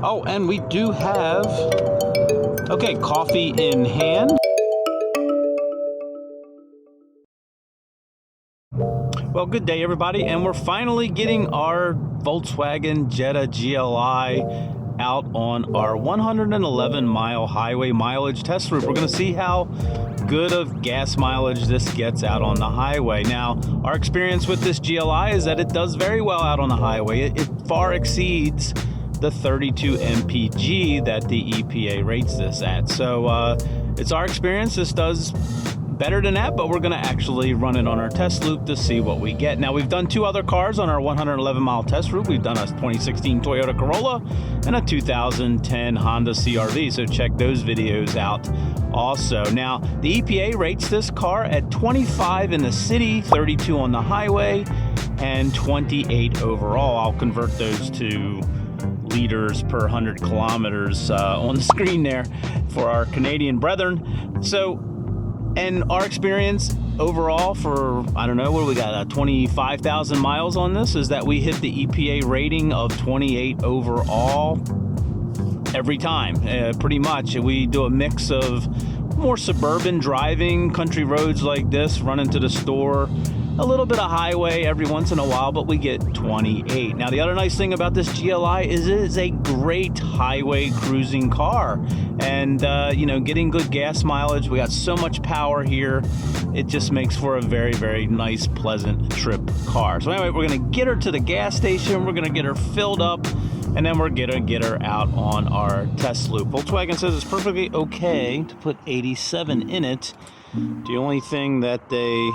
Oh, and we do have, okay, coffee in hand. Well, good day, everybody, and we're finally getting our Volkswagen Jetta GLI out on our 111-mile highway mileage test route. We're going to see how good of gas mileage this gets out on the highway. Now, our experience with this GLI is that it does very well out on the highway. It far exceeds the 32 mpg that the EPA rates this at. So it's our experience. This does better than that, but we're going to actually run it on our test loop to see what we get. Now, we've done two other cars on our 111-mile test route. We've done a 2016 Toyota Corolla and a 2010 Honda CR-V, so check those videos out also. Now, the EPA rates this car at 25 in the city, 32 on the highway, and 28 overall. I'll convert those to liters per 100 kilometers on the screen there for our Canadian brethren. So, and our experience overall for, I don't know, what do we got, 25,000 miles on this, is that we hit the EPA rating of 28 overall every time. Pretty much. We do a mix of more suburban driving, country roads like this, running to the store, a little bit of highway every once in a while, but we get 28. Now, the other nice thing about this GLI is it is a great highway cruising car. And, you know, getting good gas mileage, we got so much power here, it just makes for a very, very nice, pleasant trip car. So anyway, we're going to get her to the gas station, we're going to get her filled up, and then we're going to get her out on our test loop. Volkswagen says it's perfectly okay to put 87 in it. The only thing that they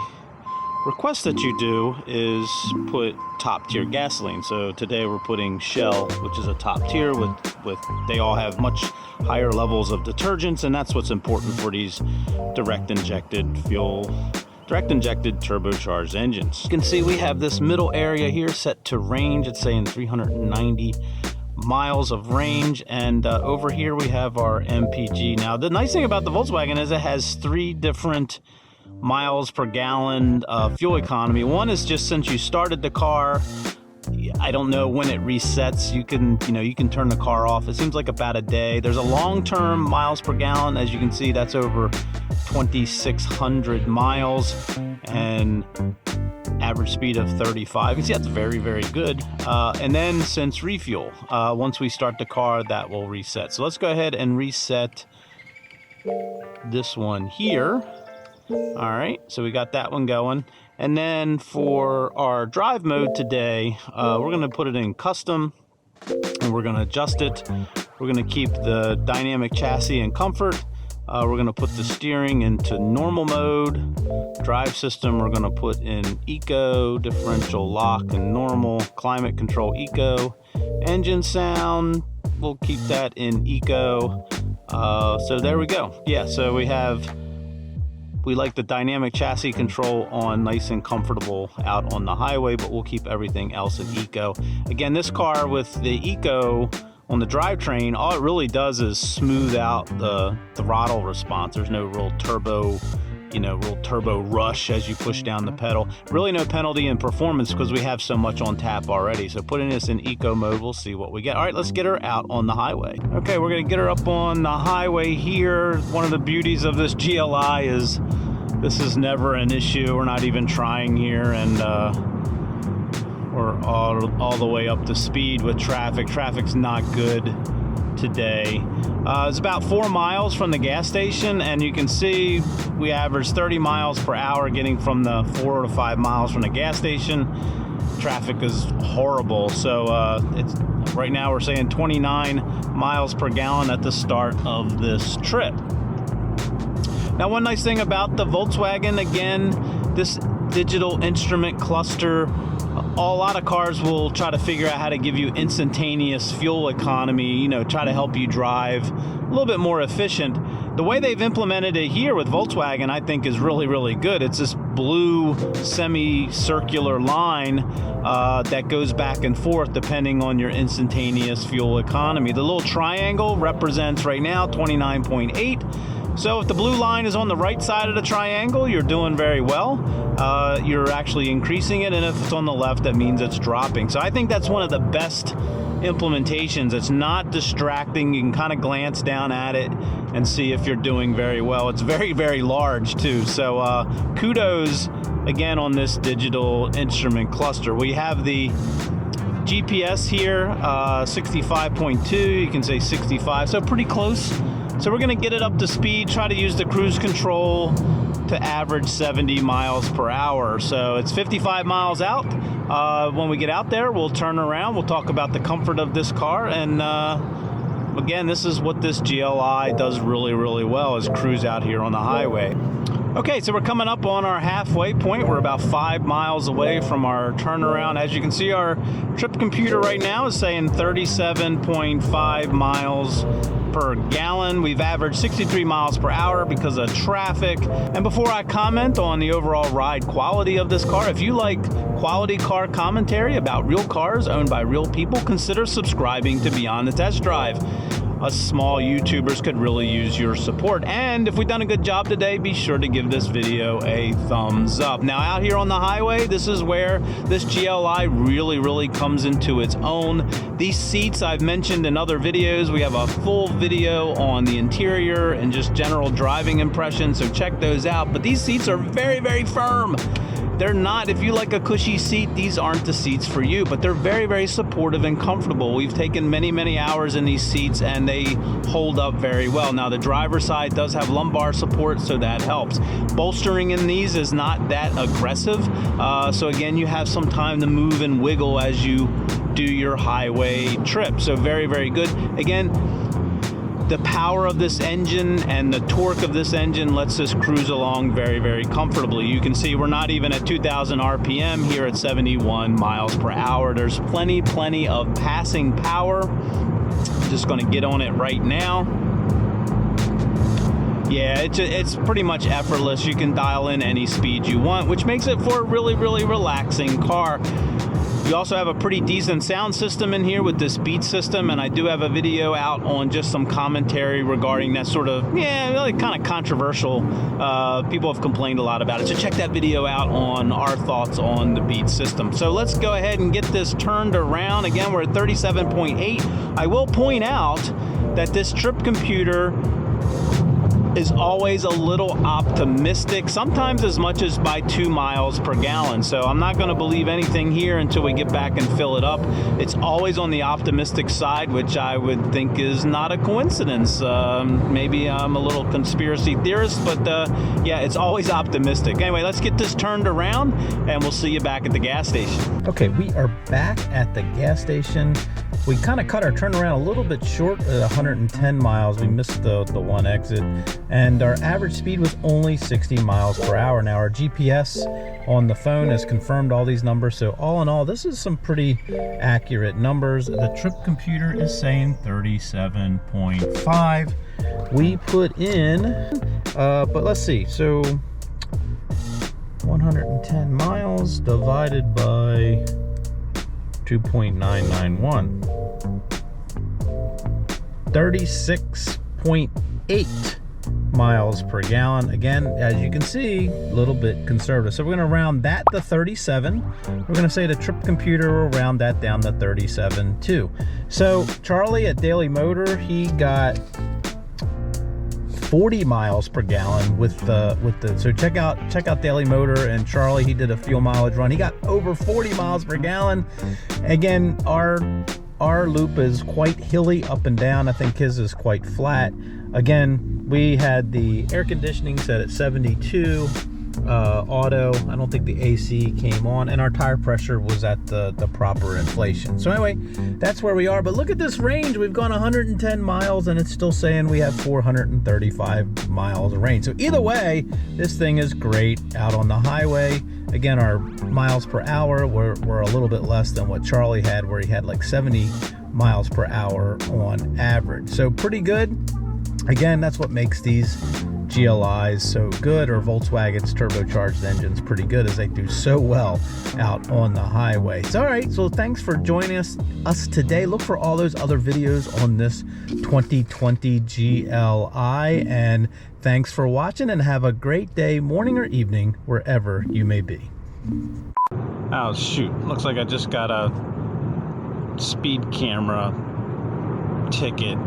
request that you do is put top tier gasoline. So today we're putting Shell, which is a top tier with they all have much higher levels of detergents, and that's what's important for these direct injected turbocharged engines. You can see we have this middle area here set to range. It's saying 390 miles of range, and over here we have our MPG. Now, the nice thing about the Volkswagen is it has three different miles per gallon fuel economy. One is just since you started the car, I don't know when it resets. You can turn the car off. It seems like about a day. There's a long-term miles per gallon. As you can see, that's over 2,600 miles and average speed of 35. You can see that's very, very good. And then since refuel, once we start the car, that will reset. So let's go ahead and reset this one here. All right, so we got that one going. And then for our drive mode today, we're going to put it in custom, and we're going to adjust it. We're going to keep the dynamic chassis in comfort. We're going to put the steering into normal mode. Drive system, we're going to put in eco, differential lock and normal, climate control eco. Engine sound, we'll keep that in eco. So there we go. Yeah, so we like the dynamic chassis control on, nice and comfortable out on the highway, but we'll keep everything else in eco. Again, this car with the eco on the drivetrain, all it really does is smooth out the throttle response. There's no real turbo rush as you push down the pedal. Really no penalty in performance because we have so much on tap already. So putting this in eco mode, we'll see what we get. All right, let's get her out on the highway. Okay, we're gonna get her up on the highway here. One of the beauties of this GLI is this is never an issue. We're not even trying here, and we're all the way up to speed with traffic. Traffic's not good today. It's about 4 miles from the gas station, and you can see we average 30 miles per hour getting from the 4 to 5 miles from the gas station. Traffic is horrible, so it's right now we're saying 29 miles per gallon at the start of this trip. Now, one nice thing about the Volkswagen, again, this digital instrument cluster, a lot of cars will try to figure out how to give you instantaneous fuel economy, try to help you drive a little bit more efficient. The way they've implemented it here with Volkswagen, I think, is really, really good. It's this blue semicircular line that goes back and forth depending on your instantaneous fuel economy. The little triangle represents right now 29.8. So if the blue line is on the right side of the triangle, you're doing very well. You're actually increasing it, and if it's on the left, that means it's dropping. So I think that's one of the best implementations. It's not distracting. You can kind of glance down at it and see if you're doing very well. It's very, very large too. So kudos again on this digital instrument cluster. We have the GPS here, 65.2, you can say 65, so pretty close. So we're gonna get it up to speed, try to use the cruise control to average 70 miles per hour. So it's 55 miles out. When we get out there, we'll turn around, we'll talk about the comfort of this car, and again, this is what this GLI does really, really well, is cruise out here on the highway. Okay, so we're coming up on our halfway point. We're about 5 miles away from our turnaround. As you can see, our trip computer right now is saying 37.5 miles per gallon. We've averaged 63 miles per hour because of traffic. And before I comment on the overall ride quality of this car, if you like quality car commentary about real cars owned by real people, consider subscribing to Beyond the Test Drive. Us small YouTubers could really use your support. And if we've done a good job today, be sure to give this video a thumbs up. Now out here on the highway, this is where this GLI really comes into its own. These seats I've mentioned in other videos. We have a full video on the interior and just general driving impressions, so check those out. But these seats are very firm. They're not, if you like a cushy seat, these aren't the seats for you, but they're very supportive and comfortable. We've taken many hours in these seats and they hold up very well. Now the driver's side does have lumbar support, so that helps. Bolstering in these is not that aggressive. So again, you have some time to move and wiggle as you do your highway trip. So very good. Again, the power of this engine and the torque of this engine lets us cruise along very comfortably. You can see we're not even at 2,000 RPM here at 71 miles per hour. There's plenty of passing power. Just going to get on it right now. Yeah, it's pretty much effortless. You can dial in any speed you want, which makes it for a really relaxing car. You also have a pretty decent sound system in here with this Beat system, and I do have a video out on just some commentary regarding that sort of, really kind of controversial. People have complained a lot about it, so check that video out on our thoughts on the Beat system. So let's go ahead and get this turned around. Again, we're at 37.8. I will point out that this trip computer is always a little optimistic, sometimes as much as by 2 miles per gallon. So I'm not going to believe anything here until we get back and fill it up. It's always on the optimistic side, which I would think is not a coincidence. Maybe I'm a little conspiracy theorist, but yeah, it's always optimistic. Anyway, let's get this turned around and we'll see you back at the gas station. Okay, we are back at the gas station. We kind of cut our turnaround a little bit short at 110 miles. We missed the one exit, and our average speed was only 60 miles per hour. Now our GPS on the phone has confirmed all these numbers, so all in all, this is some pretty accurate numbers. The trip computer is saying 37.5. We put in, but let's see, so 110 miles divided by 2.991, 36.8 miles per gallon. Again, as you can see, a little bit conservative. So we're going to round that to 37. We're going to say the trip computer will round that down to 37 too. So Charlie at Daily Motor, he got 40 miles per gallon with the so check out Daily Motor and Charlie. He did a fuel mileage run. He got over 40 miles per gallon. Again, our loop is quite hilly up and down. I think his is quite flat. Again, we had the air conditioning set at 72 auto. I don't think the AC came on, and our tire pressure was at the proper inflation. So anyway, that's where we are. But look at this range. We've gone 110 miles and it's still saying we have 435 miles of range. So either way, this thing is great out on the highway. Again, our miles per hour were a little bit less than what Charlie had, where he had like 70 miles per hour on average. So pretty good. Again, that's what makes these GLIs so good, or Volkswagen's turbocharged engines pretty good, as they do so well out on the highway. So, all right, so thanks for joining us today. Look for all those other videos on this 2020 GLI, and thanks for watching, and have a great day, morning or evening, wherever you may be. Oh shoot, looks like I just got a speed camera ticket